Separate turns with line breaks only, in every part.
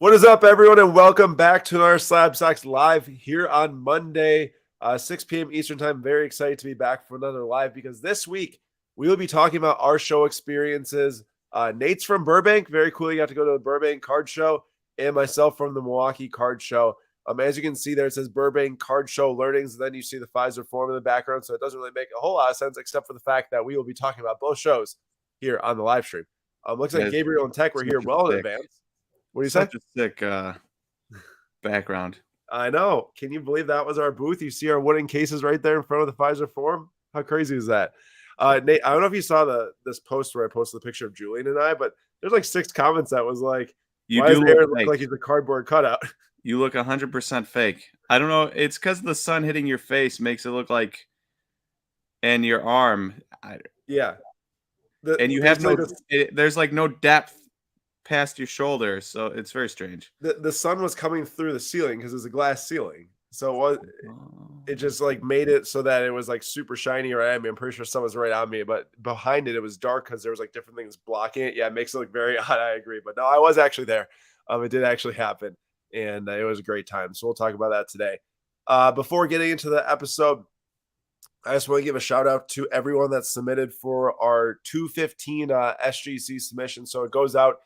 What is up, everyone, and welcome back to our SlabStox live here on Monday, 6 p.m. Eastern Time. Very excited to be back for another live because this week we will be talking about our show experiences. Nate's from Burbank. Very cool. You got to go to the Burbank Card Show, and myself from the Milwaukee Card Show. As you can see there, it says Burbank Card Show Learnings, and then you see the Pfizer form in the background, so it doesn't really make a whole lot of sense except for the fact that we will be talking about both shows here on the live stream. Looks like Gabriel and Tech were here well in advance. What do you say?
Such a sick background.
I know. Can you believe that was our booth? You see our wooden cases right there in front of the Pfizer Forum? How crazy is that? Nate, I don't know if you saw this post where I posted the picture of Julian and I, but there's like 6 comments that was like, why does Aaron look like he's a cardboard cutout?
You look 100% fake. I don't know. It's because the sun hitting your face makes it look like, and your arm.
Yeah.
And you have there's like no depth past your shoulder, so it's very strange.
The sun was coming through the ceiling because it's a glass ceiling, so it just like made it so that it was like super shiny around me. I'm pretty sure sun was right on me, but behind it was dark because there was like different things blocking it. Yeah, it makes it look very odd. I agree, but no, I was actually there. It did actually happen, and it was a great time. So we'll talk about that today. Before getting into the episode, I just want to give a shout out to everyone that submitted for our 215 SGC submission. So it goes out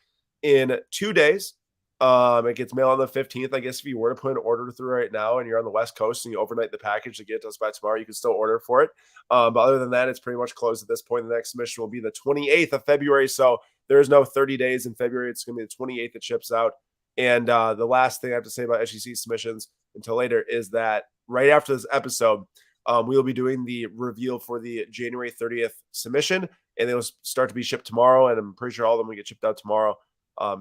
in 2 days. It gets mailed on the 15th. I guess if you were to put an order through right now and you're on the West Coast and you overnight the package to get it to us by tomorrow, you can still order for it. But other than that, it's pretty much closed at this point. The next submission will be the 28th of February. So there's no 30 days in February. It's going to be the 28th that ships out. And the last thing I have to say about SGC submissions until later is that right after this episode, we will be doing the reveal for the January 30th submission, and they'll start to be shipped tomorrow. And I'm pretty sure all of them will get shipped out tomorrow.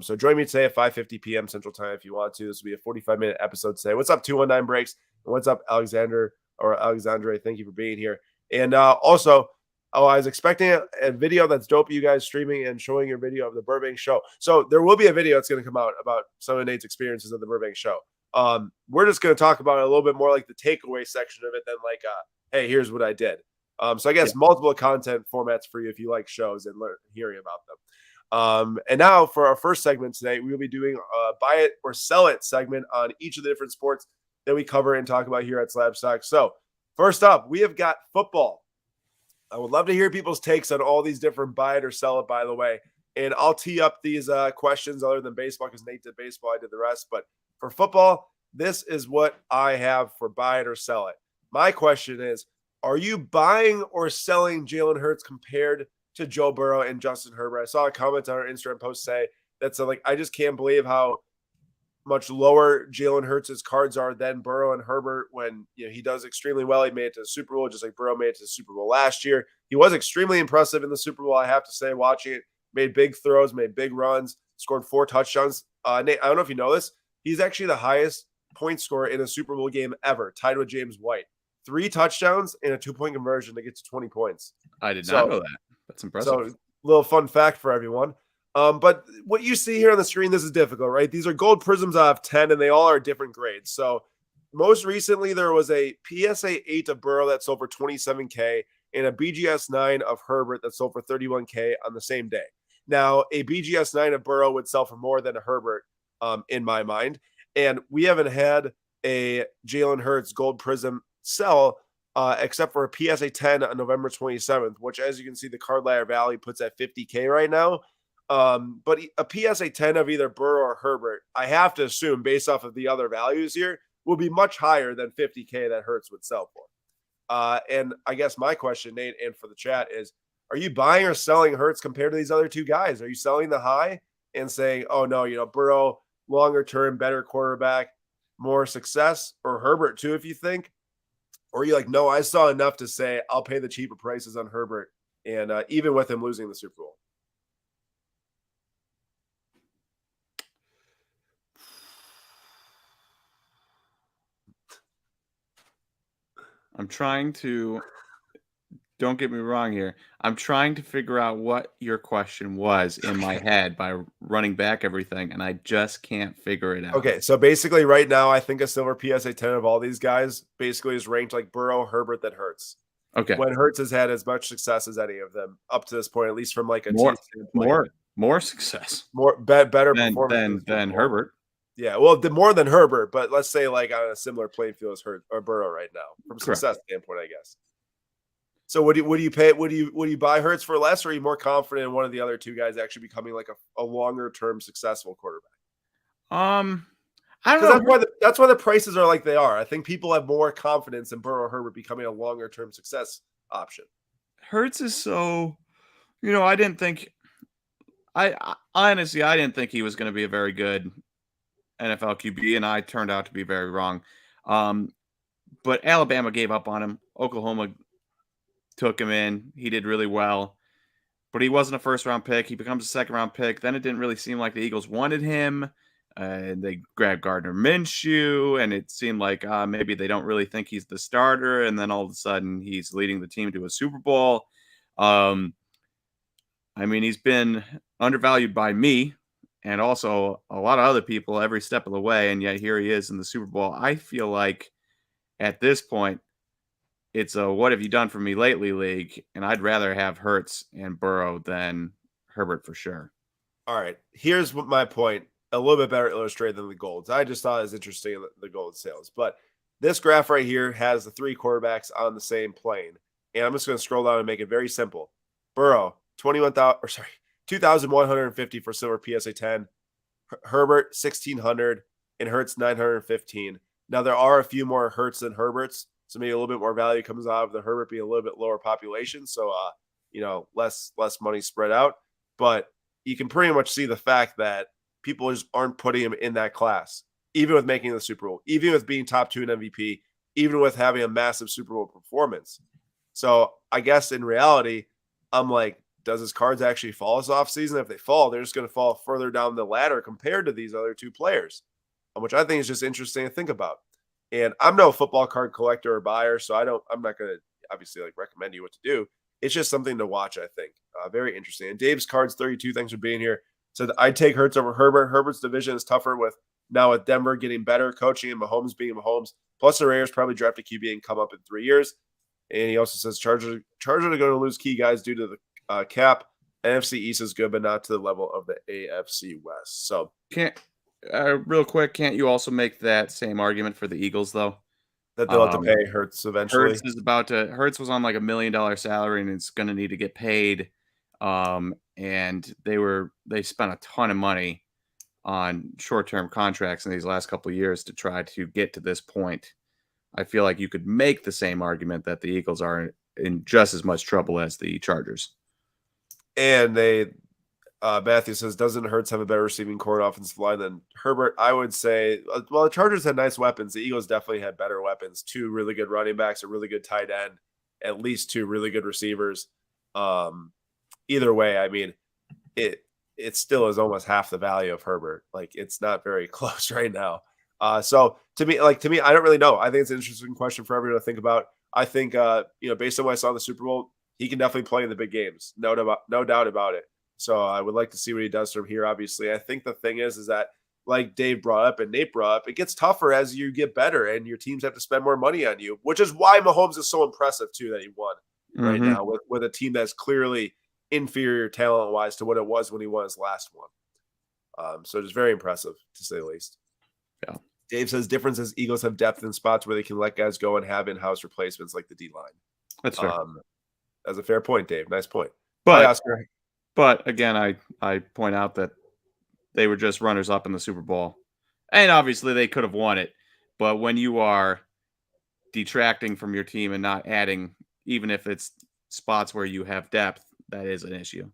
So join me today at 5:50 p.m. Central Time if you want to. This will be a 45-minute episode today. What's up, 219 Breaks? And what's up, Alexandre? Thank you for being here. And also, I was expecting a video that's dope, you guys streaming and showing your video of the Burbank show. So there will be a video that's going to come out about some of Nate's experiences at the Burbank show. We're just going to talk about it a little bit more like the takeaway section of it than like, hey, here's what I did. So I guess multiple content formats for you if you like shows and hearing about them. And now for our first segment today, we'll be doing a buy it or sell it segment on each of the different sports that we cover and talk about here at SlabStox. So first up, we have got football. I would love to hear people's takes on all these different buy it or sell it, by the way. And I'll tee up these questions other than baseball because Nate did baseball, I did the rest. But for football, this is what I have for buy it or sell it. My question is, are you buying or selling Jalen Hurts compared to Joe Burrow and Justin Herbert? I saw a comment on our Instagram post say that's like, I just can't believe how much lower Jalen Hurts' cards are than Burrow and Herbert when he does extremely well. He made it to the Super Bowl just like Burrow made it to the Super Bowl last year. He was extremely impressive in the Super Bowl, I have to say, watching it. Made big throws, made big runs, scored 4 touchdowns. Nate, I don't know if you know this. He's actually the highest point scorer in a Super Bowl game ever, tied with James White. 3 touchdowns and a 2-point conversion to get to 20 points.
I did not know that. That's impressive.
So, little fun fact for everyone. But what you see here on the screen, this is difficult, right? These are gold prisms out of 10, and they all are different grades. So, most recently, there was a PSA 8 of Burrow that sold for $27K and a BGS 9 of Herbert that sold for $31K on the same day. Now, a BGS 9 of Burrow would sell for more than a Herbert in my mind. And we haven't had a Jalen Hurts gold prism sell except for a PSA 10 on November 27th, which, as you can see, the card ladder value puts at $50K right now. But a PSA 10 of either Burrow or Herbert, I have to assume, based off of the other values here, will be much higher than $50K that Hurts would sell for. And I guess my question, Nate, and for the chat is, are you buying or selling Hurts compared to these other two guys? Are you selling the high and saying, oh, no, Burrow, longer term, better quarterback, more success, or Herbert too, if you think? Or are you like, no, I saw enough to say I'll pay the cheaper prices on Herbert, and even with him losing the Super Bowl?
I'm trying to, don't get me wrong here, I'm trying to figure out what your question was in my head by running back everything, and I just can't figure it out.
Okay, so basically right now, I think a silver PSA 10 of all these guys basically is ranked like Burrow, Herbert, that Hurts.
Okay.
When Hurts has had as much success as any of them up to this point, at least from like a
more success,
better
than
performance
Herbert.
Yeah, well, more than Herbert, but let's say like on a similar playing field as Hurt or Burrow right now, from
Correct.
success standpoint, I guess. So what do you pay? Would you buy Hurts for less, or are you more confident in one of the other two guys actually becoming like a longer term successful quarterback?
Um, I don't
Because
know.
that's why the prices are like they are. I think people have more confidence in Burrow or Herbert becoming a longer term success option.
Hertz is so, I didn't think honestly, I didn't think he was going to be a very good NFL QB, and I turned out to be very wrong. Um, but Alabama gave up on him. Oklahoma took him in. He did really well, but he wasn't a first round pick. He becomes a second round pick. Then it didn't really seem like the Eagles wanted him. They grabbed Gardner Minshew, and it seemed like maybe they don't really think he's the starter. And then all of a sudden, he's leading the team to a Super Bowl. Um, I mean, he's been undervalued by me and also a lot of other people every step of the way, and yet here he is in the Super Bowl. I feel like at this point, it's a "what have you done for me lately" league, and I'd rather have Hurts and Burrow than Herbert for sure.
All right, here's what my point. A little bit better illustrated than the golds. I just thought it was interesting the gold sales, but this graph right here has the three quarterbacks on the same plane, and I'm just going to scroll down and make it very simple. Burrow 2,150 for silver PSA 10. Herbert 1,600 and Hurts 915. Now there are a few more Hurts than Herberts, so maybe a little bit more value comes out of the Herbert being a little bit lower population, so less money spread out. But you can pretty much see the fact that people just aren't putting him in that class, even with making the Super Bowl, even with being top 2 in MVP, even with having a massive Super Bowl performance. So I guess in reality, I'm like, does his cards actually fall this offseason? If they fall, they're just going to fall further down the ladder compared to these other two players, which I think is just interesting to think about. And I'm no football card collector or buyer, so I'm not going to obviously like recommend you what to do. It's just something to watch, I think. Very interesting. And Dave's Cards 32, thanks for being here. So I'd take Hurts over Herbert. Herbert's division is tougher with Denver getting better coaching and Mahomes being Mahomes. Plus the Raiders probably draft a QB and come up in 3 years. And he also says Chargers are going to lose key guys due to the cap. NFC East is good, but not to the level of the AFC West. So
real quick, can't you also make that same argument for the Eagles though?
That they'll have to pay Hurts eventually.
Hurts was on like $1 million salary and it's going to need to get paid. And they spent a ton of money on short-term contracts in these last couple of years to try to get to this point. I feel like you could make the same argument that the Eagles are in just as much trouble as the Chargers.
And Matthew says, doesn't Hurts have a better receiving core and offensive line than Herbert? I would say, well, the Chargers had nice weapons. The Eagles definitely had better weapons. 2 really good running backs, a really good tight end, at least 2 really good receivers. Either way, I mean, it still is almost half the value of Herbert. Like, it's not very close right now. So to me, I don't really know. I think it's an interesting question for everyone to think about. I think, based on what I saw in the Super Bowl, he can definitely play in the big games. No doubt about it. So I would like to see what he does from here. Obviously, I think the thing is that, like Dave brought up and Nate brought up, it gets tougher as you get better and your teams have to spend more money on you, which is why Mahomes is so impressive too, that he won right now with a team that's clearly inferior talent wise to what it was when he won his last one. So just very impressive to say the least.
Yeah.
Dave says difference is Eagles have depth in spots where they can let guys go and have in-house replacements like the D line.
That's fair.
That's a fair point, Dave. Nice point.
But
hi, Oscar.
But again, I point out that they were just runners up in the Super Bowl. And obviously they could have won it. But when you are detracting from your team and not adding, even if it's spots where you have depth, that is an issue.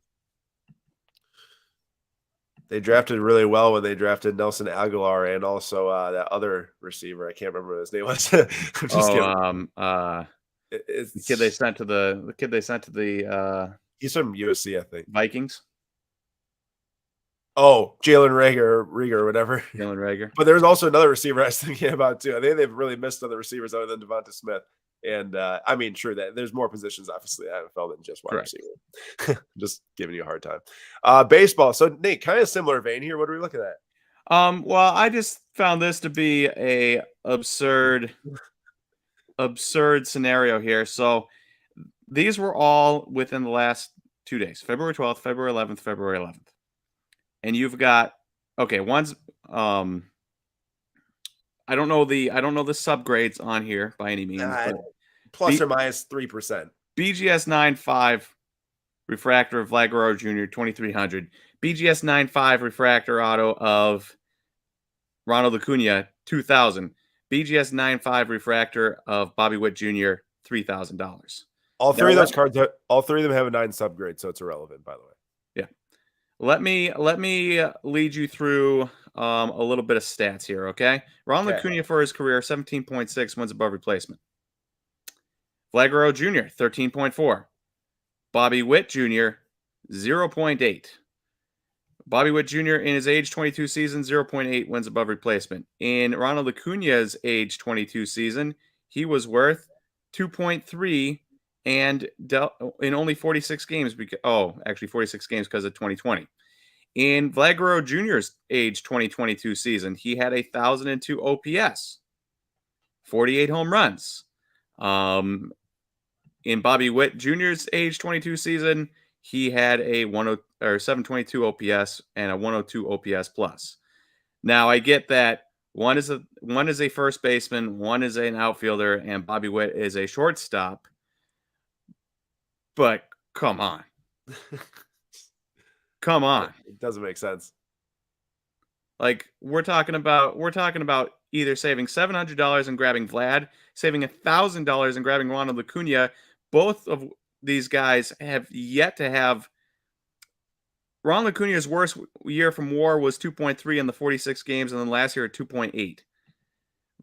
They drafted really well when they drafted Nelson Aguilar and also that other receiver. I can't remember what his name was.
The kid they sent to the
he's from USC, I think.
Vikings.
Oh, Jalen Reagor or whatever.
Jalen Reagor.
But there's also another receiver I was thinking about too. I think they've really missed other receivers other than Devonta Smith. And I mean, true that there's more positions, obviously, in the NFL than just wide receiver. Just giving you a hard time. Baseball. So Nate, kind of similar vein here. What are we looking at?
Well, I just found this to be a absurd scenario here. So these were all within the last 2 days, February 12th, February 11th, February 11th. And you've got, one's I don't know the subgrades on here by any means, but
plus or minus 3%.
BGS 9.5 refractor of Vlad Guerrero Jr. 2300. BGS 9.5 refractor auto of Ronald Acuna 2000. BGS 9.5 refractor of Bobby Witt Jr. $3,000.
All three of those cards, all three of them have a 9 subgrade, so it's irrelevant, by the way.
Yeah. Let me lead you through a little bit of stats here, okay? Ronald Acuna for his career, 17.6 wins above replacement. Vlad Guerrero Jr., 13.4. Bobby Witt Jr., 0.8. Bobby Witt Jr. in his age 22 season, 0.8 wins above replacement. In Ronald Acuna's age 22 season, he was worth 2.3 and in only 46 games. Actually 46 games because of 2020. In Vlad Guerrero Jr.'s age 2022 season, he had 1,002 OPS, 48 home runs. In Bobby Witt Jr.'s age 22 season, he had a 722 OPS and a 102 OPS plus. Now I get that one is a first baseman, one is an outfielder, and Bobby Witt is a shortstop. But come on. Come on.
It doesn't make sense.
Like we're talking about either saving $700 and grabbing Vlad, saving $1,000 and grabbing Ronald Acuna. Both of these guys have yet to have. Ronald Acuna's worst year from WAR was 2.3 in the 46 games, and then last year at 2.8.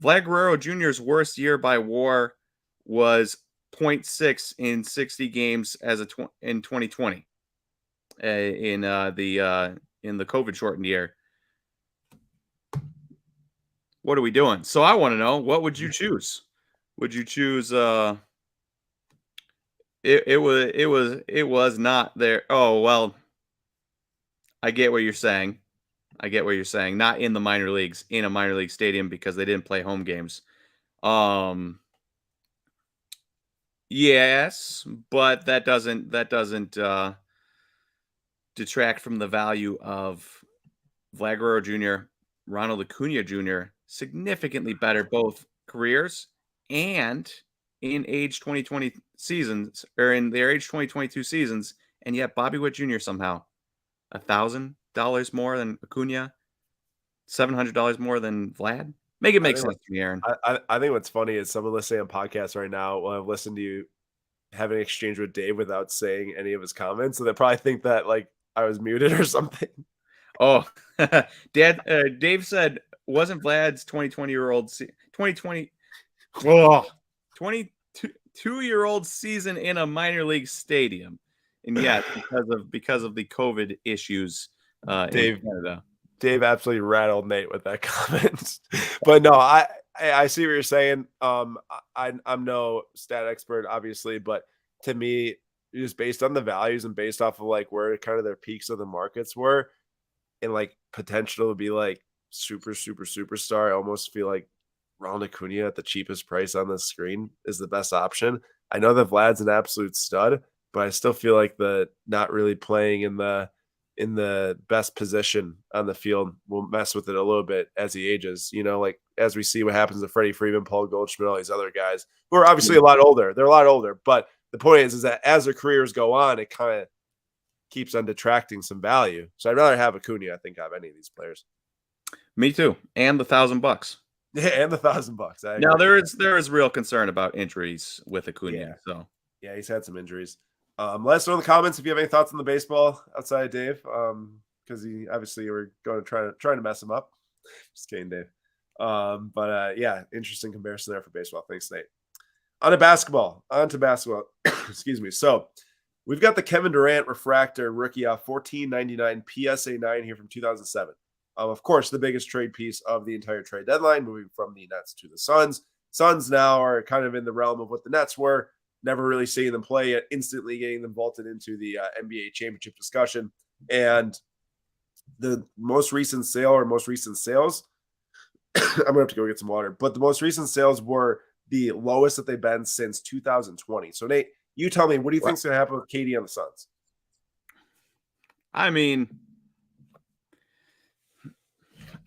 Vlad Guerrero Jr.'s worst year by WAR was 0.6 in 60 games in 2020. In the COVID shortened year. What are we doing? So I want to know, what would you choose? Would you choose it was not there. Oh, well, I get what you're saying. Not in the minor leagues, in a minor league stadium because they didn't play home games. Yes, but that doesn't detract from the value of Vlad Guerrero Jr., Ronald Acuna Jr., significantly better both careers and in age 2020 seasons, or in their age 2022 seasons, and yet Bobby Witt Jr. somehow $1,000 more than Acuna, $700 more than Vlad. Make it make sense to me, Aaron.
I think what's funny is someone listening on podcasts right now will have listened to you have an exchange with Dave without saying any of his comments, so they probably think that like I was muted or something.
Oh, Dave said, wasn't Vlad's 22-year-old season in a minor league stadium? And yes, because of the COVID issues in Canada.
Dave absolutely rattled Nate with that comment. But no, I see what you're saying. I'm no stat expert, obviously, but to me, just based on the values and based off of like where kind of their peaks of the markets were, and like potential to be like superstar, I almost feel like Ronald Acuna at the cheapest price on the screen is the best option. I know that Vlad's an absolute stud, but I still feel like the not really playing in the best position on the field will mess with it a little bit as he ages. You know, like as we see what happens to Freddie Freeman, Paul Goldschmidt, all these other guys who are obviously a lot older. They're a lot older, but the point is that as their careers go on, it kind of keeps on detracting some value. So I'd rather have Acuna, I think, have any of these players.
Me too. And the $1,000.
Yeah, and the $1,000.
Now there is real concern about injuries with Acuna.
Yeah.
So
yeah, he's had some injuries. Let us know in the comments if you have any thoughts on the baseball outside of Dave, because he obviously we're going to trying to mess him up. Just kidding, Dave. But yeah, interesting comparison there for baseball. Thanks, Nate. On to basketball. Excuse me. So we've got the Kevin Durant refractor rookie off 1499 PSA 9 here from 2007. Of course, the biggest trade piece of the entire trade deadline, moving from the Nets to the Suns. Suns now are kind of in the realm of what the Nets were. Never really seeing them play yet, instantly getting them vaulted into the NBA championship discussion. And the most recent sales, I'm going to have to go get some water, but the most recent sales were the lowest that they've been since 2020. So, Nate, you tell me, what do you think is going to happen with KD on the Suns?
I mean,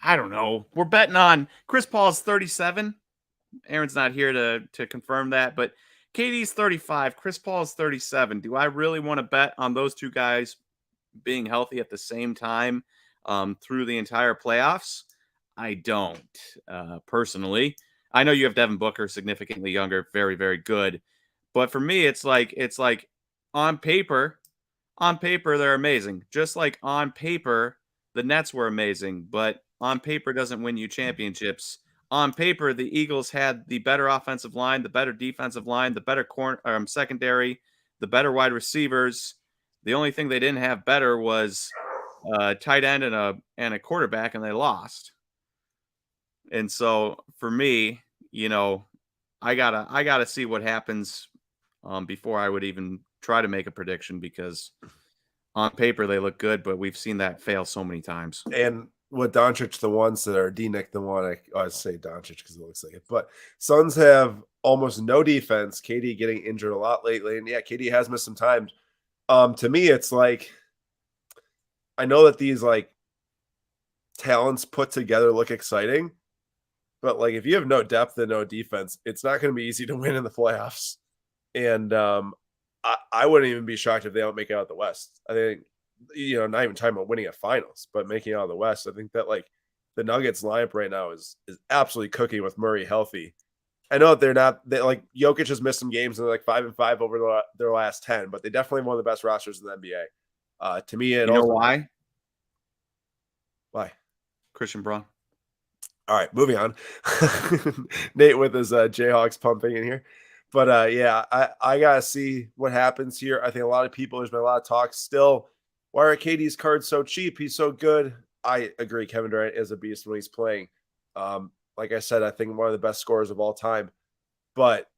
I don't know. We're betting on Chris Paul's 37. Aaron's not here to confirm that, but KD's 35, Chris Paul's 37. Do I really want to bet on those two guys being healthy at the same time through the entire playoffs? I don't, personally. I know you have Devin Booker, significantly younger, very, very good. But for me, it's like on paper, they're amazing. Just like on paper, the Nets were amazing, but on paper doesn't win you championships. On paper, the Eagles had the better offensive line, the better defensive line, the better secondary, the better wide receivers. The only thing they didn't have better was a tight end and a quarterback, and they lost. And so for me, I gotta see what happens before I would even try to make a prediction, because on paper they look good, but we've seen that fail so many times.
And with Doncic, the ones that are D-Nick, the one I say Doncic because it looks like it, but Suns have almost no defense. KD getting injured a lot lately, and yeah, KD has missed some time. To me, it's like I know that these like talents put together look exciting, but like if you have no depth and no defense, it's not going to be easy to win in the playoffs. And I wouldn't even be shocked if they don't make it out of the West. I think, not even talking about winning at finals, but making it out of the West. I think that like the Nuggets lineup right now is absolutely cooking with Murray healthy. I know that they like Jokic has missed some games and they're like 5-5 over their last 10, but they definitely have one of the best rosters in the NBA. To me,
Why?
Why?
Christian Braun.
All right, moving on. Nate with his Jayhawks pumping in here. But yeah, I gotta see what happens here. I think a lot of people, there's been a lot of talk still. Why are KD's cards so cheap? He's so good. I agree. Kevin Durant is a beast when he's playing. Like I said, I think one of the best scorers of all time. But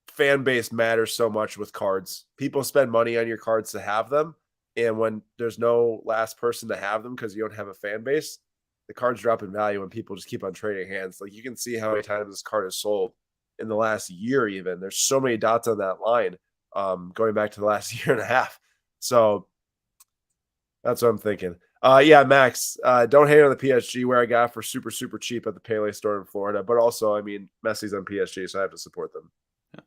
fan base matters so much with cards. People spend money on your cards to have them. And when there's no last person to have them because you don't have a fan base, the cards drop in value when people just keep on trading hands. Like you can see how many times this card is sold in the last year even. There's so many dots on that line going back to the last year and a half. So that's what I'm thinking. Yeah, Max, don't hate on the PSG where I got for super, super cheap at the Pele store in Florida. But also, I mean, Messi's on PSG, so I have to support them.
Yeah.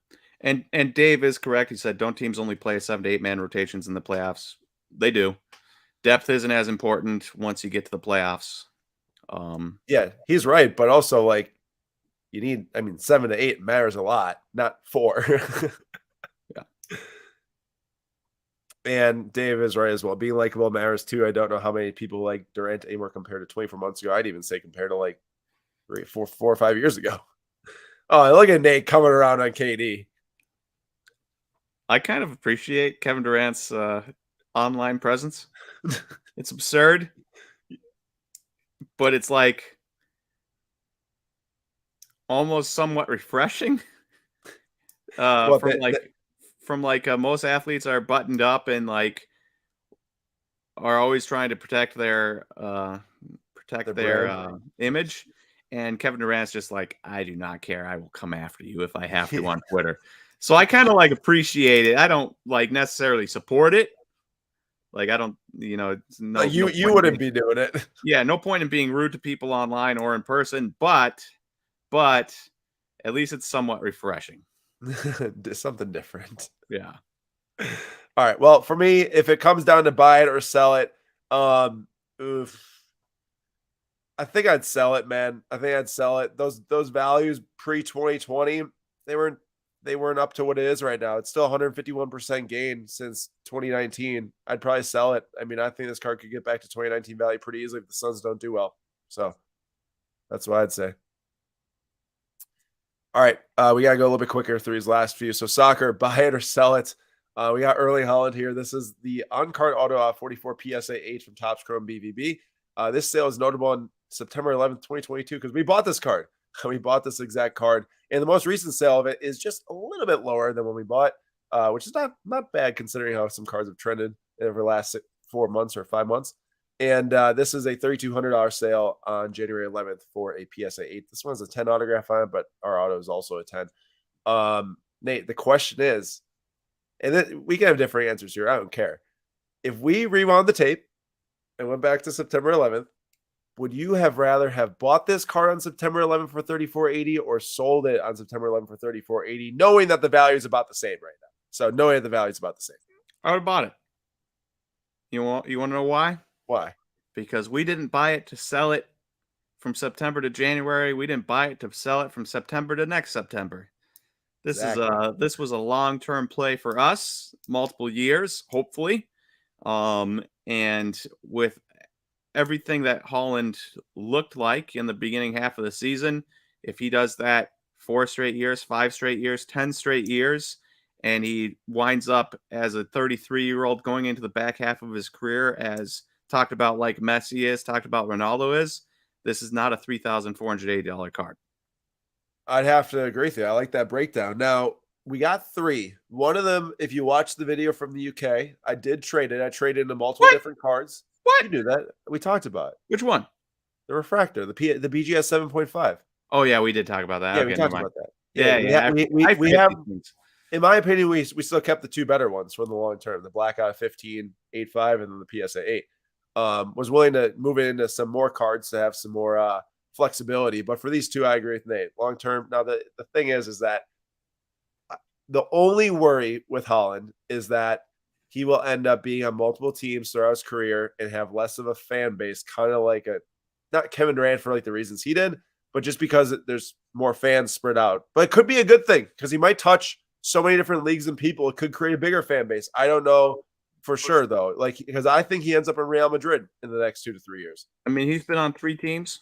And Dave is correct. He said, don't teams only play 7 to 8 man rotations in the playoffs? They do. Depth isn't as important once you get to the playoffs.
Yeah, he's right. But also, like, you need, 7 to 8 matters a lot, not 4.
Yeah.
And Dave is right as well. Being likable matters too. I don't know how many people like Durant anymore compared to 24 months ago. I'd even say compared to like 4 or 5 years ago. Oh, look at Nate coming around on KD.
I kind of appreciate Kevin Durant's online presence. It's absurd, but it's like almost somewhat refreshing. From most athletes are buttoned up and like are always trying to protect their image, and Kevin Durant's just like, I do not care. I will come after you if I have to on Twitter. So I kind of like appreciate it. I don't like necessarily support it. Like I don't,
you wouldn't be doing it.
Yeah, no point in being rude to people online or in person, but at least it's somewhat refreshing.
Something different.
Yeah.
All right. Well, for me, if it comes down to buy it or sell it, I think I'd sell it, man. I think I'd sell it. Those values pre-2020, they weren't up to what it is right now. It's still 151% gain since 2019. I'd probably sell it. I think this card could get back to 2019 value pretty easily if the Suns don't do well. So that's what I'd say. All right. We got to go a little bit quicker through these last few. So soccer, buy it or sell it. We got Erling Haaland here. This is the on-card auto 44 PSA 8 from Topps Chrome BVB. This sale is notable on September 11th, 2022, because we bought this card. We bought this exact card. And the most recent sale of it is just a little bit lower than when we bought, which is not bad considering how some cards have trended over the last 4 months or 5 months. And this is a $3,200 sale on January 11th for a PSA 8. This one has a 10 autograph on it, but our auto is also a 10. Nate, the question is, and then we can have different answers here. I don't care. If we rewound the tape and went back to September 11th would you have rather have bought this car on September 11th for 3480 or sold it on September 11th for 3480, knowing that the value is about the same right now? So knowing that the value is about the same.
I would have bought it. You want to know why?
Why?
Because we didn't buy it to sell it from September to January. We didn't buy it to sell it from September to next September. This was a long-term play for us, multiple years, hopefully. And with everything that Holland looked like in the beginning half of the season, if he does that 4 straight years, 5 straight years, 10 straight years, and he winds up as a 33-year-old going into the back half of his career, as talked about like Messi is, talked about Ronaldo is, this is not a $3,480 card.
I'd have to agree with you. I like that breakdown. Now, we got 3. One of them, if you watch the video from the UK, I did trade it. I traded into multiple different cards.
What?
You knew that. We talked about it.
Which one?
The refractor, the BGS 7.5.
Oh, yeah, we did talk about that.
Yeah,
okay,
we talked about that.
Yeah.
We have, in my opinion, we still kept the 2 better ones from the long term, the Blackout 15.85 and then the PSA 8. Was willing to move into some more cards to have some more flexibility. But for these 2, I agree with Nate. Long term. Now, the thing is that the only worry with Holland is that he will end up being on multiple teams throughout his career and have less of a fan base, kind of like not Kevin Durant for like the reasons he did, but just because there's more fans spread out. But it could be a good thing because he might touch so many different leagues and people. It could create a bigger fan base. I don't know for sure, though, because I think he ends up in Real Madrid in the next 2 to 3 years.
I mean, he's been on 3 teams.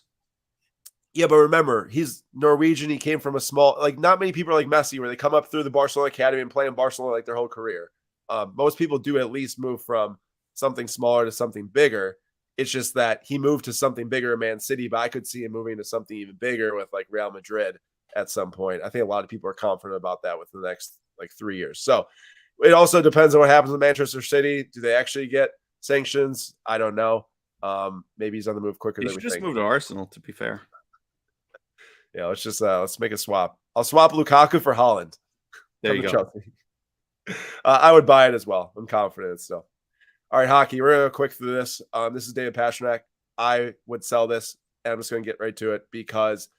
Yeah, but remember, he's Norwegian. He came from a small, not many people are like Messi, where they come up through the Barcelona academy and play in Barcelona like their whole career. Most people do at least move from something smaller to something bigger. It's just that he moved to something bigger in Man City, but I could see him moving to something even bigger with like Real Madrid at some point. I think a lot of people are confident about that within the next 3 years. So it also depends on what happens with Manchester City. Do they actually get sanctions? I don't know. Maybe he's on the move quicker than we think.
He should just move to Arsenal, to be fair.
Yeah, let's make a swap. I'll swap Lukaku for Holland.
There you go.
I would buy it as well. I'm confident still. All right, hockey. We're gonna go quick through this. This is David Pasternak. I would sell this, and I'm just gonna get right to it because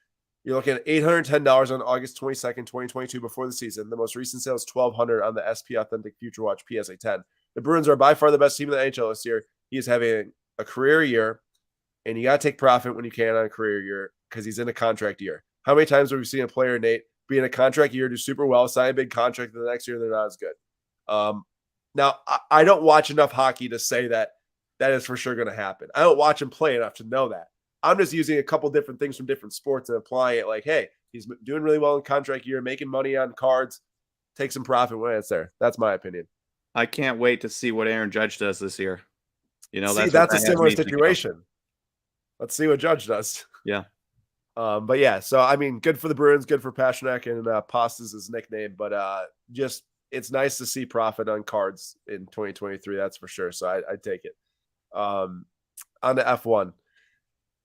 you're looking at $810 on August 22nd, 2022 before the season. The most recent sale is $1,200 on the SP Authentic Future Watch PSA 10. The Bruins are by far the best team in the NHL this year. He is having a career year, and you got to take profit when you can on a career year because he's in a contract year. How many times have we seen a player, Nate, be in a contract year, do super well, sign a big contract, and the next year they're not as good? Now, I don't watch enough hockey to say that is for sure going to happen. I don't watch him play enough to know that. I'm just using a couple different things from different sports and applying it like, hey, he's doing really well in contract year, making money on cards, take some profit when it's there. That's my opinion.
I can't wait to see what Aaron Judge does this year.
That's a similar situation. Let's see what Judge does.
Yeah.
But yeah, so I mean, good for the Bruins, good for Pasternak, and Pasta's his nickname. But just it's nice to see profit on cards in 2023. That's for sure. So I'd take it. On to F1.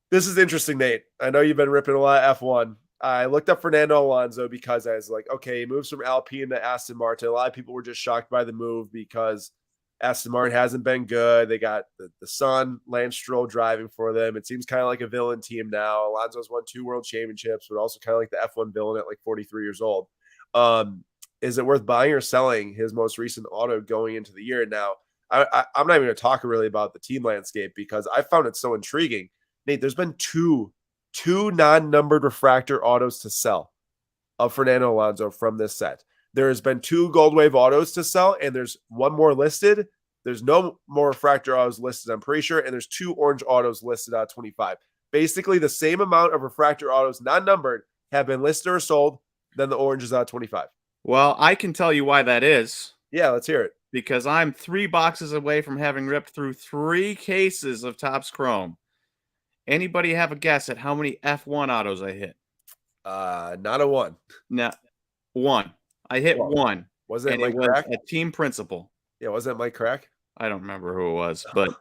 This is interesting, Nate. I know you've been ripping a lot of F1. I looked up Fernando Alonso because I was like, okay, he moves from Alpine to Aston Martin. A lot of people were just shocked by the move because Aston Martin hasn't been good. They got the son, Lance Stroll, driving for them. It seems kind of like a villain team now. Alonso's won 2 world championships, but also kind of like the F1 villain at like 43 years old. Is it worth buying or selling his most recent auto going into the year? Now, I'm not even going to talk really about the team landscape because I found it so intriguing. Nate, there's been two non-numbered refractor autos to sell of Fernando Alonso from this set. There has been 2 Gold Wave autos to sell, and there's 1 more listed. There's no more refractor autos listed, I'm pretty sure, and there's 2 orange autos listed out of 25. Basically, the same amount of refractor autos, non-numbered, have been listed or sold than the oranges out of 25.
Well, I can tell you why that is.
Yeah, let's hear it.
Because I'm 3 boxes away from having ripped through 3 cases of Topps Chrome. Anybody have a guess at how many F1 autos I hit?
Not a 1.
No, 1. I hit 1.
Was it Mike Crack?
A team principal.
Yeah, wasn't it Mike Crack?
I don't remember who it was, but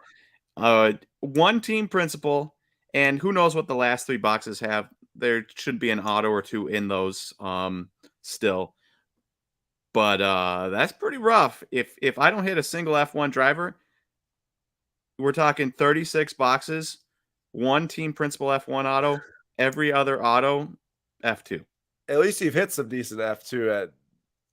1 team principal, and who knows what the last 3 boxes have. There should be an auto or 2 in those still. But that's pretty rough. If I don't hit a single F1 driver, we're talking 36 boxes one team principal F1 auto, every other auto F2.
At least you've hit some decent F2 at,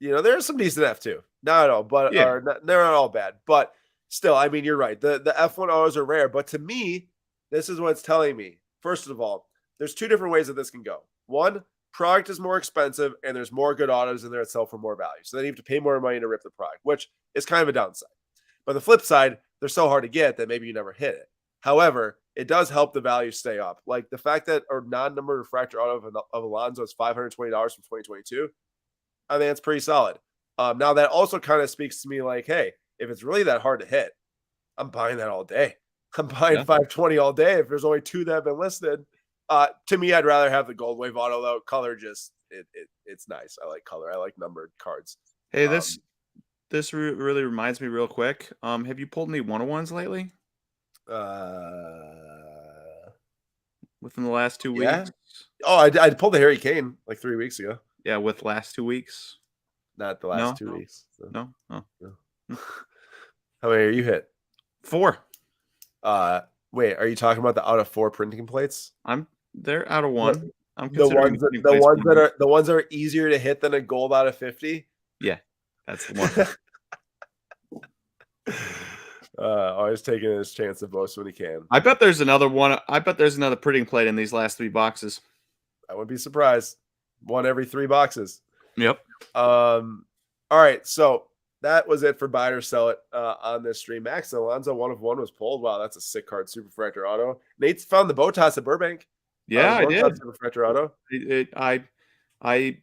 there's some decent F2. Not at all, but
Yeah.
they're not all bad. But still, I mean, you're right. The F1 autos are rare, but to me, this is what it's telling me. First of all, there's two different ways that this can go. One, product is more expensive and there's more good autos in there that sell for more value. So then you have to pay more money to rip the product, which is kind of a downside. But the flip side, they're so hard to get that maybe you never hit it. However, it does help the value stay up. Like the fact that our non-numbered refractor auto of Alonso is $520 from 2022, I think it's pretty solid. Now that also kind of speaks to me like, hey, if it's really that hard to hit, I'm buying that all day. I'm buying 520 all day. If there's only two that have been listed, to me, I'd rather have the Gold Wave auto though. Color just it's nice. I like color. I like numbered cards.
Hey, this really reminds me real quick. Have you pulled any 101s lately? Within the last 2 weeks?
Oh, I pulled the Harry Kane like 3 weeks ago.
Yeah, with last 2 weeks.
Not the last 2 weeks. So.
No.
No. How many are you hit?
4.
Wait, are you talking about the out of 4 printing plates?
They're out of 1. I'm
the ones that are easier to hit than a gold out of 50.
Yeah, that's the
one. Always taking his chance of boast when he can.
I bet there's another one. I bet there's another printing plate in these last 3 boxes.
I wouldn't be surprised. 1 every 3 boxes.
Yep.
All right, so that was it for buy or sell it on this stream. Max Alonso 1 of 1 was pulled. Wow, that's a sick card. Super Refractor auto. Nate's found the Botas at Burbank.
Yeah, I did.
Super Refractor auto.
I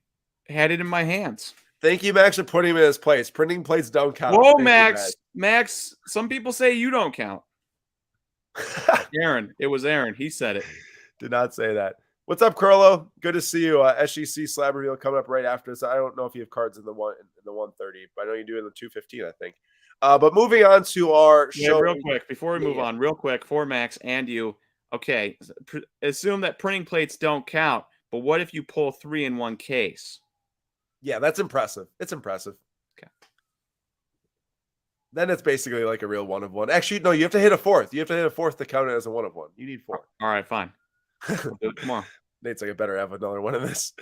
had it in my hands.
Thank you, Max, for putting him in his place. Printing plates don't count.
Whoa, Max. Max, some people say you don't count. Aaron. It was Aaron. He said it.
Did not say that. What's up, Curlo? Good to see you. SGC Slab Reveal coming up right after this. I don't know if you have cards in the 130, but I know you do in the 215, I think. But moving on to our show.
Real quick, before we move on, real quick, for Max and you. Okay, assume that printing plates don't count, but what if you pull 3 in one case?
Yeah, that's impressive. It's impressive.
Okay.
Then it's basically like a real 1 of 1. Actually, no, you have to hit a 4th. You have to hit a 4th to count it as a 1 of 1. You need 4.
All right, fine. We'll do it tomorrow.
Nate's like, I better have another one of this.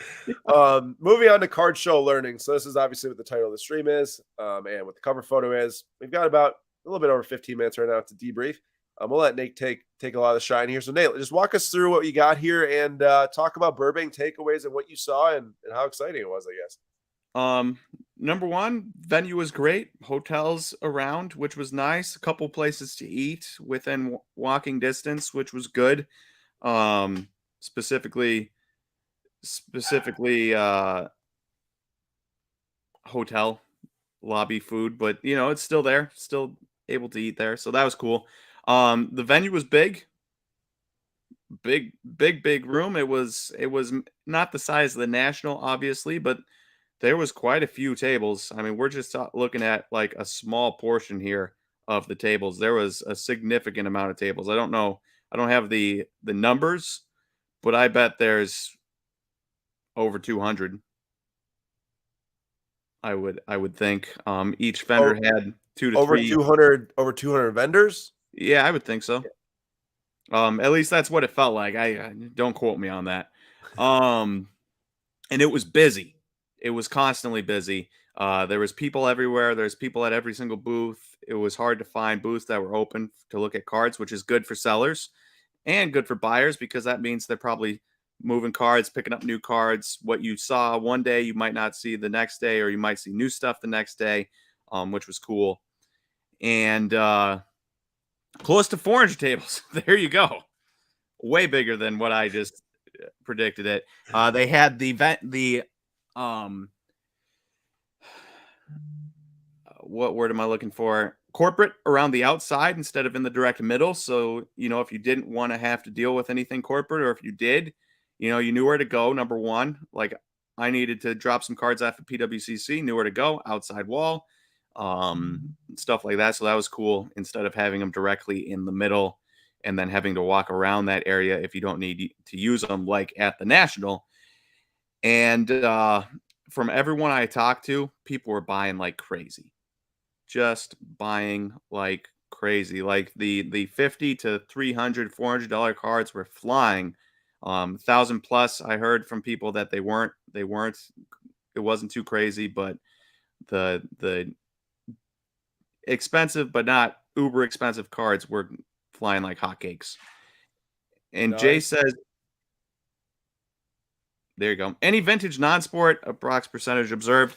Moving on to card show learning. So this is obviously what the title of the stream is, and what the cover photo is. We've got about a little bit over 15 minutes right now to debrief. We'll let Nate take a lot of the shine here. So Nate, just walk us through what you got here and talk about Burbank takeaways and what you saw and how exciting it was, I guess.
Number one, venue was great. Hotels around, which was nice. A couple places to eat within walking distance, which was good. Specifically hotel lobby food, but it's still there, still able to eat there. So that was cool. The venue was big room. It was not the size of the National, obviously, but there was quite a few tables. I mean, we're just looking at like a small portion here of the tables. There was a significant amount of tables. I don't know. I don't have the numbers, but I bet there's over 200. I would think. Each vendor had 2 to 3.
200 vendors?
Yeah, I would think so. At least that's what it felt like. I don't quote me on that. And it was busy. It was constantly busy. There was people everywhere. There's people at every single booth. It was hard to find booths that were open to look at cards, which is good for sellers and good for buyers because that means they're probably moving cards, picking up new cards. What you saw one day, you might not see the next day, or you might see new stuff the next day, which was cool. And close to 400 tables. There you go. Way bigger than what I just predicted it. They had what word am I looking for? Corporate around the outside instead of in the direct middle. So, if you didn't want to have to deal with anything corporate, or if you did, you knew where to go. Number one, like I needed to drop some cards off at PWCC, knew where to go, outside wall, stuff like that. So that was cool instead of having them directly in the middle and then having to walk around that area if you don't need to use them like at the National. And from everyone I talked to, people were buying like crazy. Just buying like crazy. Like the 50 to 300, $400 cards were flying. 1,000 plus. I heard from people that they weren't. It wasn't too crazy, but the expensive but not uber expensive cards were flying like hotcakes. And Jay
Nice.
says, there you go. Any vintage non-sport, approx percentage observed.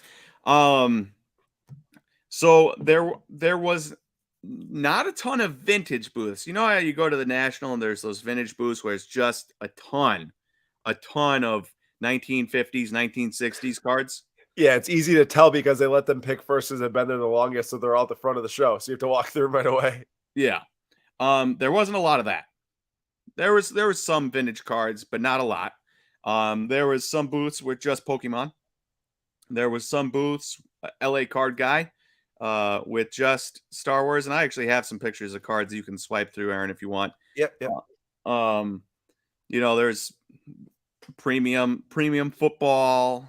So there was not a ton of vintage booths. You know how you go to the National and there's those vintage booths where it's just a ton of 1950s, 1960s cards.
Yeah, it's easy to tell because they let them pick first as they've been there the longest, so they're all at the front of the show. So you have to walk through them right away.
Yeah. There wasn't a lot of that. There was some vintage cards, but not a lot. There was some booths with just Pokemon. There was some booths, LA Card Guy, with just Star Wars, and I actually have some pictures of cards you can swipe through, Aaron, if you want.
Yep, yep.
There's premium football.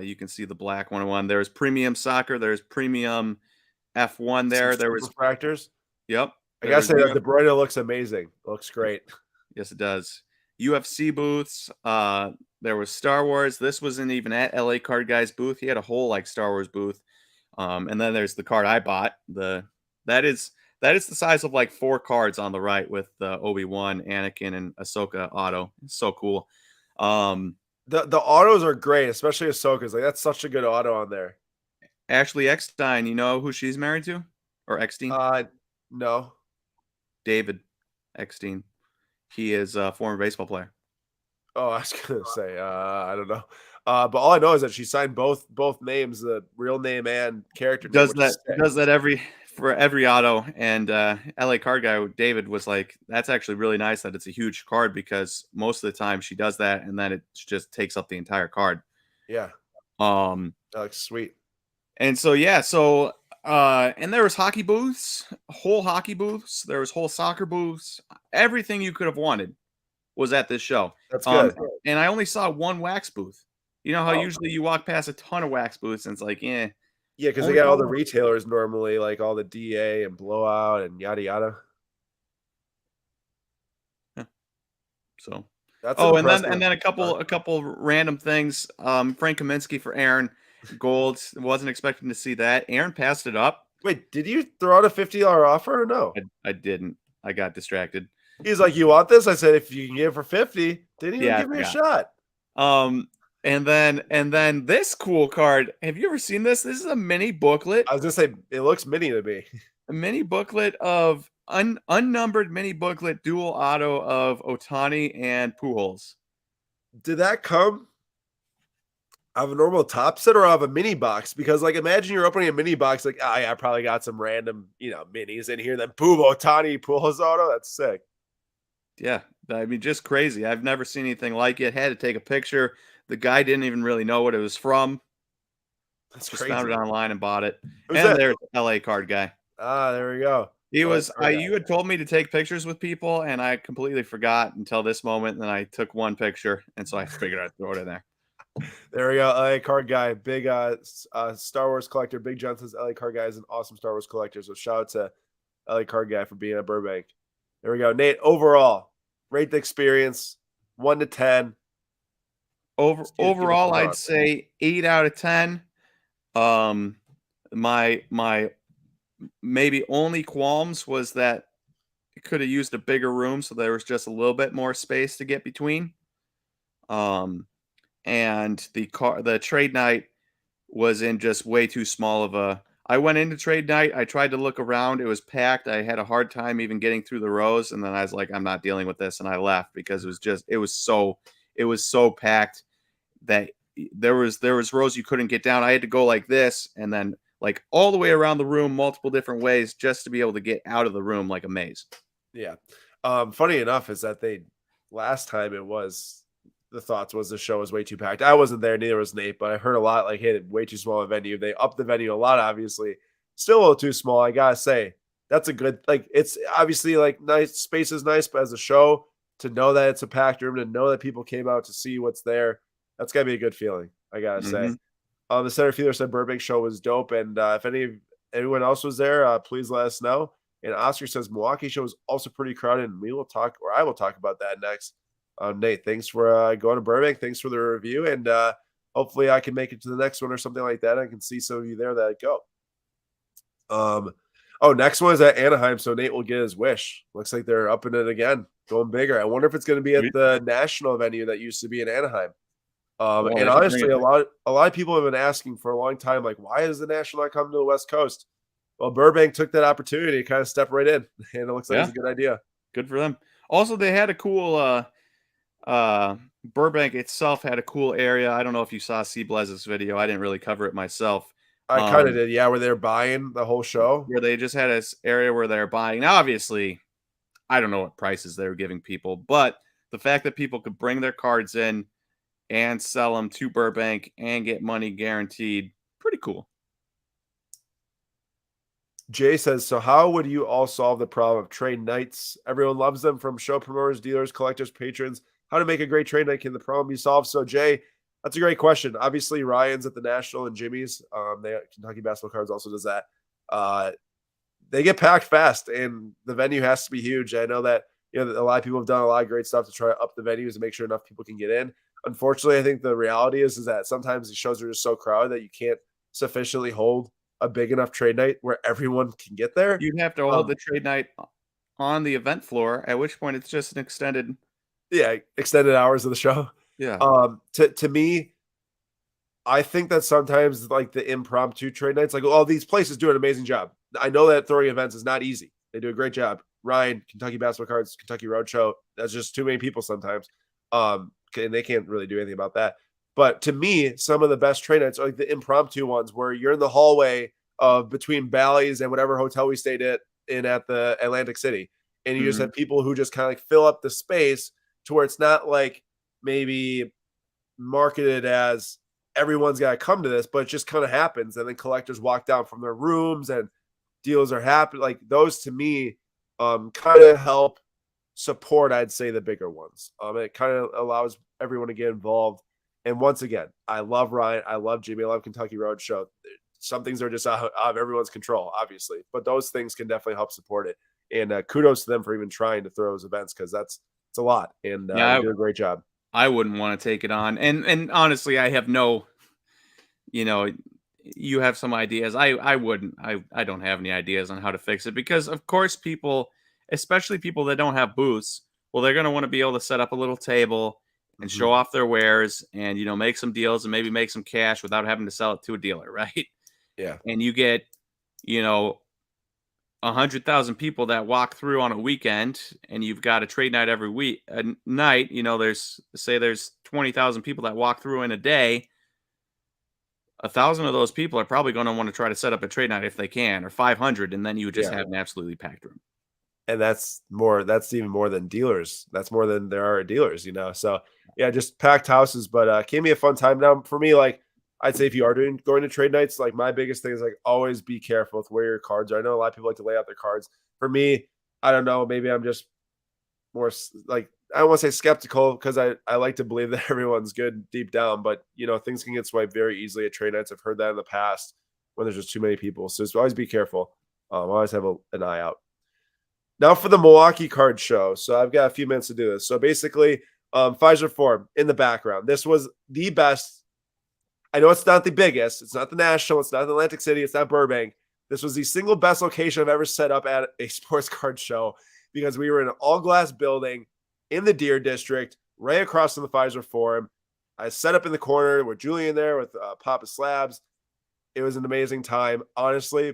You can see the black 101. There's premium soccer. There's premium F1 there. There was
refractors.
Yep.
I gotta say that the Breda looks amazing. Looks great.
Yes, it does. UFC booths. There was Star Wars. This wasn't even at LA Card Guy's booth. He had a whole like Star Wars booth. And then there's the card I bought. That is the size of like 4 cards on the right with Obi-Wan, Anakin, and Ahsoka auto. It's so cool.
The autos are great, especially Ahsoka's. Like that's such a good auto on there.
Ashley Eckstein, you know who she's married to? Or Eckstein?
No.
David Eckstein. He is a former baseball player.
Oh, I was gonna say, I don't know. But all I know is that she signed both names, the real name and character name.
Does that for every auto. And LA Card Guy David was like, that's actually really nice that it's a huge card, because most of the time she does that and then it just takes up the entire card.
Yeah. That looks sweet.
And so and there was hockey booths, whole hockey booths. There was whole soccer booths. Everything you could have wanted was at this show.
That's good.
And I only saw one wax booth. You know how usually you walk past a ton of wax booths and it's like, yeah.
Yeah, because they got all the retailers normally, like all the DA and Blowout and yada yada.
Yeah. So
that's
and then a couple random things. Frank Kaminsky for Aaron. Gold. Wasn't expecting to see that. Aaron passed it up.
Wait, did you throw out a $50 offer or no?
I didn't. I got distracted.
He's like, "You want this?" I said, "If you can get it for 50." Didn't even give me a shot.
And then this cool card. Have you ever seen this? This is a mini booklet.
I was gonna say it looks mini to me.
A mini booklet of unnumbered mini booklet dual auto of Ohtani and Pujols.
Did that come of a normal top set or of a mini box? Because like imagine you're opening a mini box, like I probably got some random, minis in here. Then boom, Ohtani Pujols auto. That's sick.
Yeah, I mean, just crazy. I've never seen anything like it. Had to take a picture. The guy didn't even really know what it was from.
That's
just
crazy.
Found it online and bought it.
Who's
and
that?
There's the LA Card Guy.
There we go.
He was. You had told me to take pictures with people, and I completely forgot until this moment. And then I took one picture, and so I figured I'd throw it in there.
There we go. LA Card Guy, big Star Wars collector. Big John says LA Card Guy is an awesome Star Wars collector. So shout out to LA Card Guy for being at Burbank. There we go. Nate, overall, rate the experience 1 to 10.
Overall, I'd say 8 out of 10. My maybe only qualms was that it could have used a bigger room, so there was just a little bit more space to get between. And the trade night was in just way too small of a. I went into trade night. I tried to look around. It was packed. I had a hard time even getting through the rows, and then I was like, I'm not dealing with this, and I left because it was so packed that there was rows you couldn't get down. I had to go like this, and then like all the way around the room, multiple different ways, just to be able to get out of the room like a maze.
Yeah. Funny enough is that last time the thoughts was the show was way too packed. I wasn't there, neither was Nate, but I heard a lot like, hey, way too small a venue. They upped the venue a lot, obviously. Still a little too small, I gotta say. That's a good, like, it's obviously like nice, space is nice, but as a show, to know that it's a packed room, to know that people came out to see what's there, that's gotta be a good feeling, I gotta say. The center fielder said Burbank show was dope, and if anyone else was there, please let us know. And Oscar says Milwaukee show is also pretty crowded, and I will talk about that next. Nate, thanks for going to Burbank. Thanks for the review, and hopefully I can make it to the next one or something like that. I can see some of you there that go. Next one is at Anaheim, so Nate will get his wish. Looks like they're upping it again, going bigger. I wonder if it's going to be at the national venue that used to be in Anaheim. And honestly, a lot of people have been asking for a long time, like, why is the national not coming to the West Coast? Well, Burbank took that opportunity to kind of step right in, and it looks like it's a good idea.
Good for them. Also, they had a cool Burbank itself had a cool area. I don't know if you saw C-Blez's video. I didn't really cover it myself.
I kind of did, yeah, where they're buying the whole show.
Where they just had this area where they're buying. Now, obviously, I don't know what prices they were giving people, but the fact that people could bring their cards in and sell them to Burbank and get money guaranteed, pretty cool.
Jay says, so how would you all solve the problem of trade nights? Everyone loves them, from show promoters, dealers, collectors, patrons. How to make a great trade night? Can the problem be solved? So, Jay, that's a great question. Obviously, Ryan's at the National and Jimmy's. Kentucky Basketball Cards also does that. They get packed fast, and the venue has to be huge. I know that a lot of people have done a lot of great stuff to try to up the venues and make sure enough people can get in. Unfortunately, I think the reality is that sometimes the shows are just so crowded that you can't sufficiently hold a big enough trade night where everyone can get there.
You'd have to hold the trade night on the event floor, at which point it's just an extended
hours of the show.
Yeah.
To me, I think that sometimes like the impromptu trade nights, like all these places do an amazing job. I know that throwing events is not easy. They do a great job. Ryan, Kentucky Basketball Cards, Kentucky Roadshow. That's just too many people sometimes. And they can't really do anything about that. But to me, some of the best trade nights are like the impromptu ones where you're in the hallway of between Bally's and whatever hotel we stayed at the Atlantic City. And you just have people who just kind of like fill up the space to where it's not like maybe marketed as everyone's got to come to this, but it just kind of happens. And then collectors walk down from their rooms and deals are happening. Like those to me kind of help support, I'd say, the bigger ones. It kind of allows everyone to get involved. And once again, I love Ryan. I love Jimmy. I love Kentucky Roadshow. Some things are just out of everyone's control, obviously, but those things can definitely help support it. And kudos to them for even trying to throw those events, because it's a lot. And they do a great job.
I wouldn't want to take it on. And honestly, I have no, you have some ideas. I wouldn't. I don't have any ideas on how to fix it, because of course people, especially people that don't have booths, well, they're going to want to be able to set up a little table and show off their wares and, make some deals and maybe make some cash without having to sell it to a dealer, right?
Yeah.
And you get, 100,000 people that walk through on a weekend, and you've got a trade night every week, a night, there's 20,000 people that walk through in a day. 1,000 of those people are probably going to want to try to set up a trade night if they can, or 500. And then you would just have an absolutely packed room.
And that's even more than dealers. That's more than there are dealers, So yeah, just packed houses, but can be a fun time. Now for me, like I'd say if you are going to trade nights, like my biggest thing is like always be careful with where your cards are. I know a lot of people like to lay out their cards. For me, I don't know, maybe I'm just more like, I don't want to say skeptical, because I like to believe that everyone's good deep down, but things can get swiped very easily at trade nights. I've heard that in the past when there's just too many people. So just always be careful. Always have an eye out. Now for the Milwaukee card show. So I've got a few minutes to do this. So basically, Pfizer Forum in the background. This was the best. I know it's not the biggest. It's not the National. It's not Atlantic City. It's not Burbank. This was the single best location I've ever set up at a sports card show, because we were in an all-glass building in the Deer District, right across from the Pfizer Forum. I set up in the corner with Julian there, with Papa Slabs. It was an amazing time. Honestly,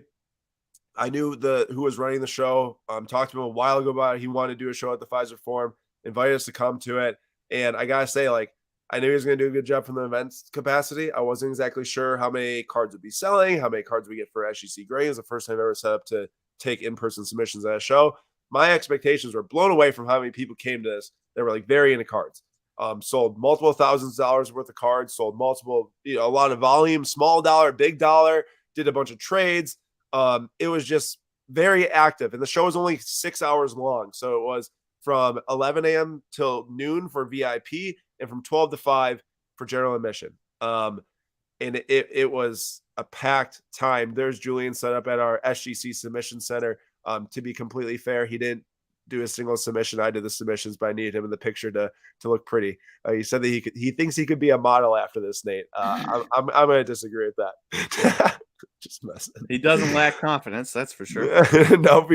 I knew who was running the show. Talked to him a while ago about it. He wanted to do a show at the Pfizer Forum, invited us to come to it. And I got to say, like, I knew he was going to do a good job from the events capacity. I wasn't exactly sure how many cards would be selling, how many cards we get for SGC Gray. It was the first time I've ever set up to take in-person submissions at a show. My expectations were blown away from how many people came to this. They were like very into cards. Sold multiple thousands of dollars worth of cards, sold multiple, a lot of volume, small dollar, big dollar, did a bunch of trades. It was just very active, and the show was only 6 hours long. So it was from 11 a.m. till noon for VIP and from 12 to 5 for general admission. And it was a packed time. There's Julian set up at our SGC Submission Center. To be completely fair, he didn't do a single submission. I did the submissions, but I needed him in the picture to look pretty. He said that he thinks he could be a model after this, Nate. I'm going to disagree with that. Just messing.
He doesn't lack confidence, that's for sure.
No,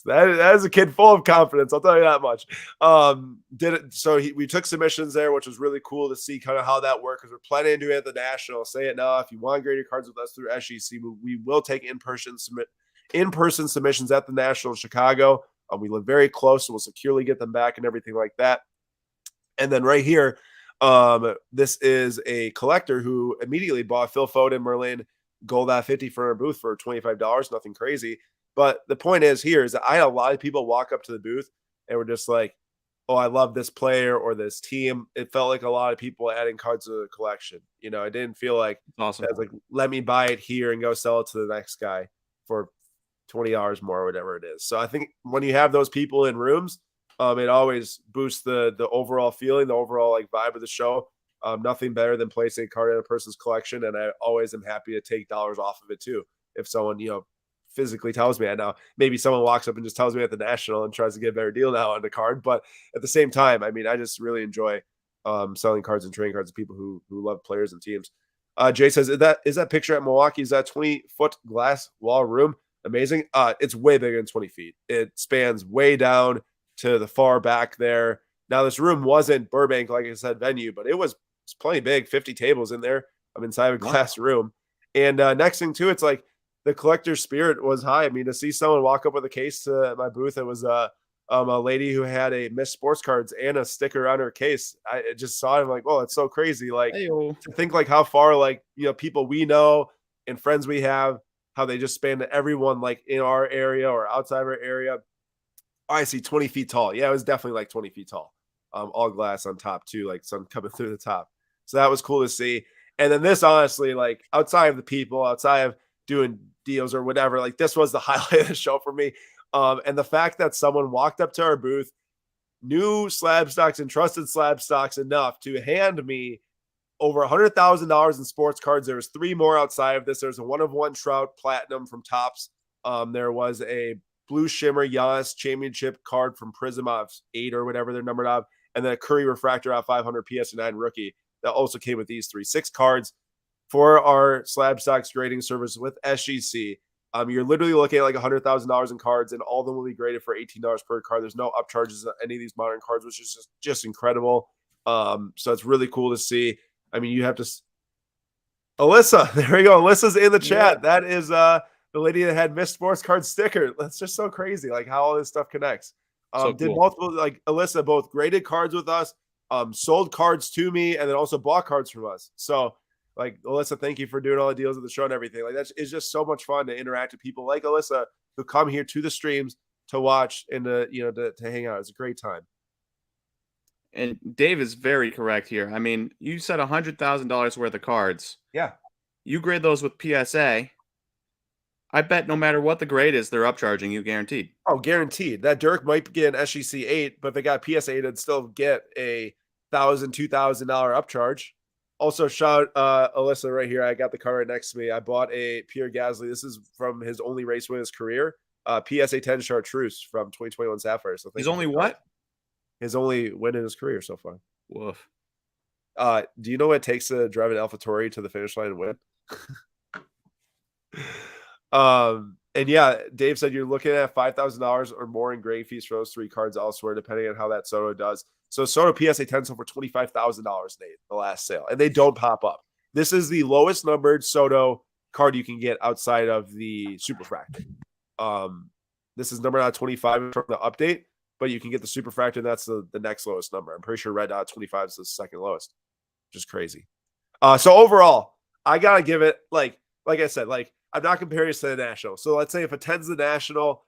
that is a kid full of confidence. I'll tell you that much. We took submissions there, which was really cool to see kind of how that worked, because we're planning on doing it at the National. Say it now. If you want to grade your cards with us through SGC, we will take in-person submissions at the National in Chicago. We live very close, so we'll securely get them back and everything like that. And then right here, this is a collector who immediately bought Phil Foden Merlin Gold at 50 for our booth for $25, nothing crazy. But the point is that I had a lot of people walk up to the booth and were just like, oh, I love this player or this team. It felt like a lot of people adding cards to the collection. You know, I didn't feel like,
awesome.
I was like, let me buy it here and go sell it to the next guy for $20 more or whatever it is. So I think when you have those people in rooms, it always boosts the overall feeling, the overall like vibe of the show. Nothing better than placing a card in a person's collection, and I always am happy to take dollars off of it too. If someone, physically tells me, I know maybe someone walks up and just tells me at the National and tries to get a better deal now on the card, but at the same time, I mean, I just really enjoy selling cards and trading cards to people who love players and teams. Jay says, is that picture at Milwaukee? Is that 20-foot glass wall room? Amazing. It's way bigger than 20 feet. It spans way down to the far back there. Now, this room wasn't Burbank, like I said, venue, but it's plenty big, 50 tables in there. I'm inside a glass room. And next thing too, it's like the collector spirit was high. I mean, to see someone walk up with a case to my booth, it was a lady who had a Miss Sports Cards and a sticker on her case. I just saw it. I'm like, oh, it's so crazy. Like, to think like how far, like, people we know and friends we have, how they just span to everyone like in our area or outside our area. Oh, I see 20 feet tall. Yeah, it was definitely like 20 feet tall. All glass on top too, like sun coming through the top. So that was cool to see. And then this, honestly, like outside of the people, outside of doing deals or whatever, like this was the highlight of the show for me. And the fact that someone walked up to our booth, knew SlabStox and trusted SlabStox enough to hand me over $100,000 in sports cards. There was 3 more outside of this. There's a 1-of-1 Trout Platinum from Topps. There was a Blue Shimmer Giannis Championship card from Prism of 8 or whatever they're numbered of, and then a Curry Refractor out 500 PS9 rookie that also came with these 6 cards for our SlabStox grading service with SGC. You're literally looking at like $100,000 in cards, and all of them will be graded for $18 per card. There's no upcharges on any of these modern cards, which is just incredible. So it's really cool to see. I mean, you have to. Alyssa, there we go. Alyssa's in the chat. Yeah. That is the lady that had Miss Sports Card sticker. That's just so crazy, like how all this stuff connects.
So
did
cool.
multiple, like Alyssa, both graded cards with us, sold cards to me, and then also bought cards from us. So, like, Alyssa, thank you for doing all the deals at the show and everything. Like, it's just so much fun to interact with people like Alyssa who come here to the streams to watch and to hang out. It's a great time.
And Dave is very correct here. I mean, you said $100,000 worth of cards.
Yeah.
You grade those with PSA. I bet no matter what the grade is, they're upcharging you, guaranteed.
Oh, guaranteed. That Dirk might get an SGC 8, but if they got PSA 8, it'd still get a $1,000, $2,000 upcharge. Also, shout Alyssa right here. I got the card right next to me. I bought a Pierre Gasly. This is from his only race win in his career. PSA 10 Chartreuse from 2021 Sapphire. So
he's only what?
His only win in his career so far.
Woof.
Do you know what it takes to drive an AlphaTauri to the finish line and win? And yeah, Dave said you're looking at $5,000 or more in grading fees for those 3 cards elsewhere, depending on how that Soto does. So Soto PSA 10 sold for $25,000, Nate, the last sale, and they don't pop up. This is the lowest numbered Soto card you can get outside of the Superfractor. This is numbered out 25 from the update, but you can get the Superfractor, and that's the next lowest number. I'm pretty sure Red Dot 25 is the second lowest, which is crazy. So overall, I gotta give it like I said, like I'm not comparing this to the National. So let's say if a 10's the National,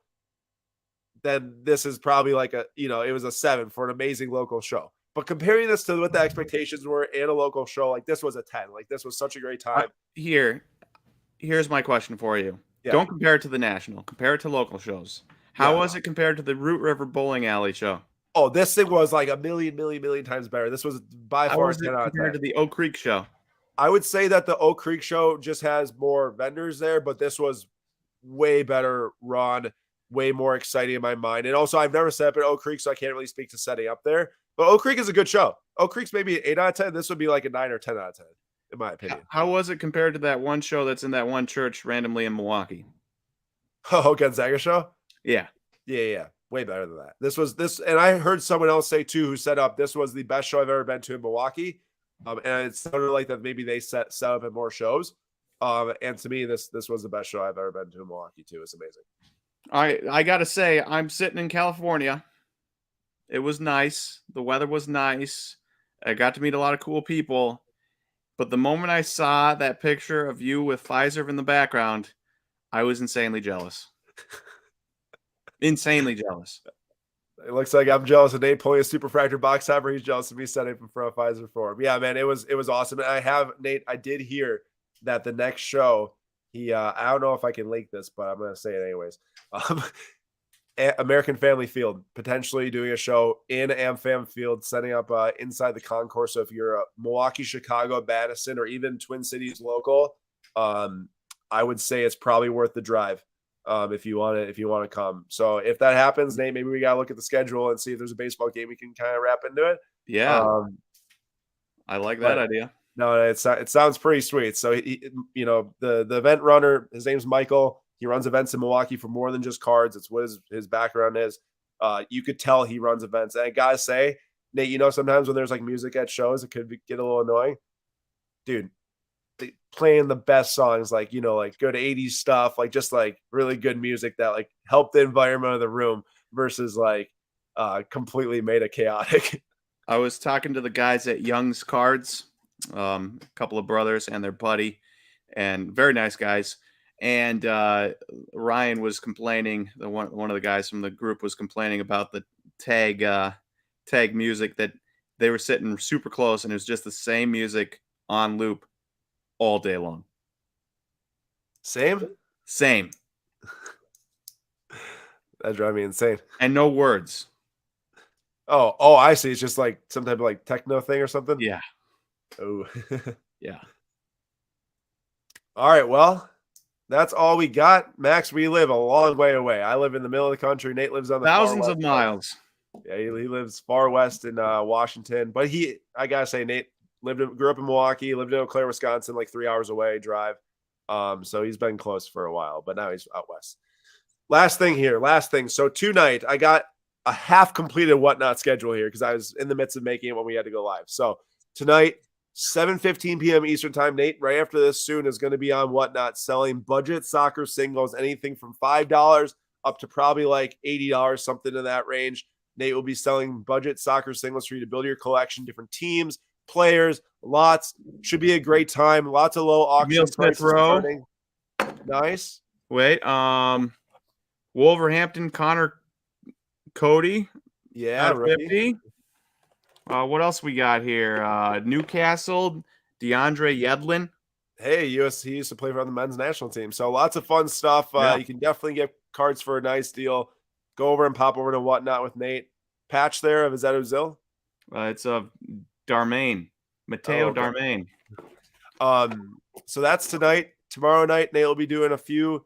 then this is probably like it was a 7 for an amazing local show. But comparing this to what the expectations were in a local show, like this was a 10. Like this was such a great time.
Here's my question for you. Yeah. Don't compare it to the National. Compare it to local shows. How was it compared to the Root River Bowling Alley show?
Oh, this thing was like a million times better. This was by far 10 out of 10.
Compared to the Oak Creek show?
I would say that the Oak Creek show just has more vendors there, but this was way better run, way more exciting in my mind. And also, I've never set up at Oak Creek, so I can't really speak to setting up there. But Oak Creek is a good show. Oak Creek's maybe an 8 out of 10. This would be like a 9 or 10 out of 10, in my opinion.
How was it compared to that one show that's in that one church randomly in Milwaukee?
Oh, Gonzaga show?
Yeah.
Yeah. Way better than that. This, and I heard someone else say too, who set up, this was the best show I've ever been to in Milwaukee. And it sounded like that maybe they set up at more shows. And to me, this was the best show I've ever been to in Milwaukee too. It's amazing.
I gotta say, I'm sitting in California. It was nice. The weather was nice. I got to meet a lot of cool people. But the moment I saw that picture of you with Pfizer in the background, I was insanely jealous. Insanely jealous.
It looks like I'm jealous of Nate pulling a superfractor box topper. He's jealous of me setting him for a Pfizer for him. Yeah, man, it was awesome. And I did hear that the next show, I don't know if I can link this, but I'm gonna say it anyways. American Family Field potentially doing a show in AmFam Field, setting up inside the concourse. So if you're a Milwaukee, Chicago, Madison, or even Twin Cities local, I would say it's probably worth the drive. If you want to come. So if that happens, Nate, maybe we got to look at the schedule and see if there's a baseball game we can kind of wrap into it.
Yeah. I like that idea.
No, it sounds pretty sweet. So the event runner, his name's Michael. He runs events in Milwaukee for more than just cards. It's what his background is. You could tell he runs events. And I gotta say, Nate, sometimes when there's like music at shows, it could get a little annoying. Dude, playing the best songs, like good 80s stuff, like just like really good music that like help the environment of the room versus like completely made it chaotic.
I was talking to the guys at Young's Cards, a couple of brothers and their buddy, and very nice guys. And Ryan was complaining, one of the guys from the group was complaining about the tag music, that they were sitting super close and it was just the same music on loop all day long.
Same. That drives me insane.
And no words.
Oh, I see. It's just like some type of like techno thing or something.
Yeah.
Oh.
Yeah.
All right. Well, that's all we got. Max, we live a long way away. I live in the middle of the country. Nate lives on the
thousands of miles.
Yeah, he lives far west in Washington. But I gotta say, Nate grew up in Milwaukee, lived in Eau Claire, Wisconsin, like 3 hours away drive. So he's been close for a while, but now he's out west. Last thing. So tonight I got a half completed Whatnot schedule here because I was in the midst of making it when we had to go live. So tonight, 7:15 p.m. Eastern time, Nate, right after this soon, is going to be on Whatnot selling budget soccer singles, anything from $5 up to probably like $80, something in that range. Nate will be selling budget soccer singles for you to build your collection, different teams, players, lots. Should be a great time. Lots of low auction prices starting. Nice.
Wait, Wolverhampton, Connor Cody.
Yeah, right.
50. What else we got here? Newcastle, DeAndre Yedlin.
Hey, he used to play for the men's national team. So lots of fun stuff.
Yeah.
You can definitely get cards for a nice deal. Go over and pop over to Whatnot with Nate. Patch there of, is that Ozil?
It's Darmain. Mateo Darmain.
So that's tonight. Tomorrow night, Nate will be doing a few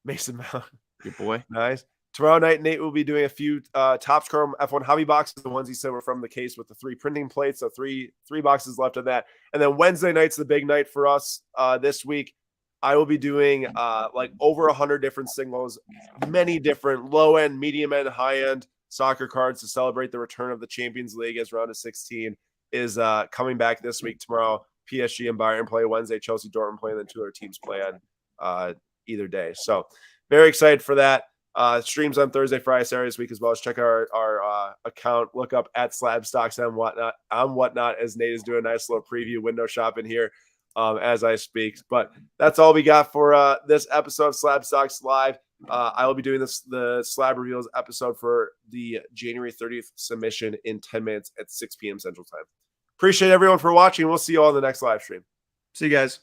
Mason Mount.
Good boy.
Nice. Tomorrow night, Nate will be doing a few Topps Chrome F1 hobby boxes, the ones he said were from the case with the 3 printing plates. So three boxes left of that. And then Wednesday night's the big night for us this week. I will be doing like over 100 different singles, many different low end, medium end, high end soccer cards to celebrate the return of the Champions League as round of 16 is coming back this week. Tomorrow, PSG and Bayern play. Wednesday, Chelsea, Dortmund play, and then 2 other teams play on either day. So very excited for that. Streams on Thursday, Friday, Saturday this week as well. Check our account. Look up at SlabStox and whatnot as Nate is doing a nice little preview window shopping here as I speak. But that's all we got for this episode of SlabStox Live. I will be doing the Slab Reveals episode for the January 30th submission in 10 minutes at 6 p.m. Central Time. Appreciate everyone for watching. We'll see you all in the next live stream.
See you guys.